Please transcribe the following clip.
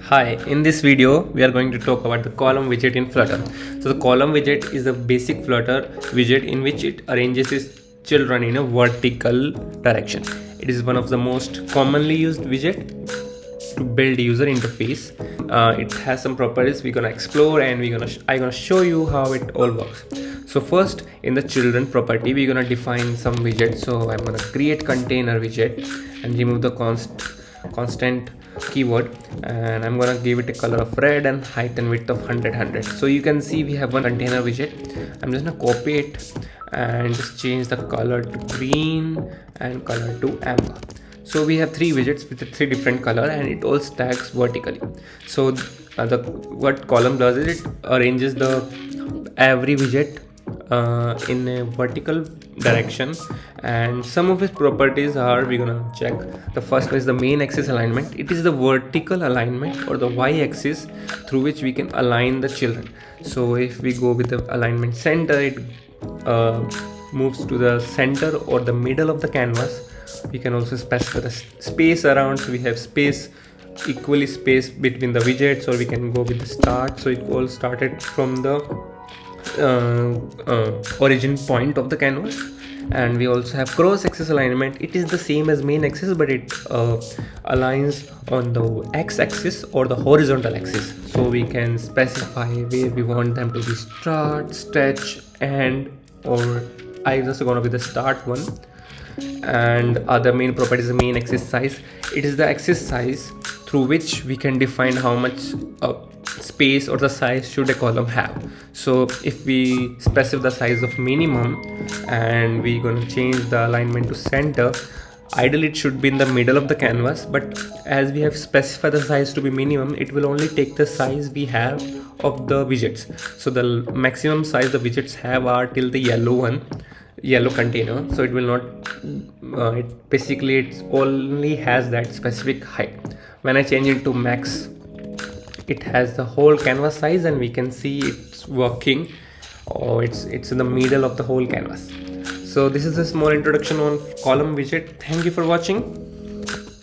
Hi, in this video we are going to talk about the column widget in Flutter. So the column widget is a basic Flutter widget in which it arranges its children in a vertical direction. It is one of the most commonly used widget to build user interface. It has some properties we're gonna explore, and I'm gonna show you how it all works. So first, in the children property, we're gonna define some widget. So I'm gonna create container widget and remove the constant keyword, and I'm gonna give it a color of red and height and width of 100. So you can see we have one container widget. I'm just gonna copy it and just change the color to green and color to amber. So we have three widgets with three different color, and it all stacks vertically. So what column does is it arranges the every widget in a vertical direction, and some of its properties are we're gonna check. The first one is the main axis alignment. It is the vertical alignment or the y-axis through which we can align the children. So if we go with the alignment center, it moves to the center or the middle of the canvas. We can also specify the space around, so we have space equally spaced between the widgets, or we can go with the start, so it all started from the origin point of the canvas. And we also have cross axis alignment. It is the same as main axis, but it aligns on the x-axis or the horizontal axis. So we can specify where we want them to be start, stretch, and or I just gonna be the start one. And other main property is the main axis size. It is the axis size through which we can define how much space or the size should a column have. So if we specify the size of minimum and we're going to change the alignment to center, ideally it should be in the middle of the canvas, but as we have specified the size to be minimum, it will only take the size we have of the widgets. So the maximum size the widgets have are till the yellow container, so it will not it only has that specific height. When I change it to max, it has the whole canvas size, and we can see it's working, or it's in the middle of the whole canvas. So this is a small introduction on column widget. Thank you for watching.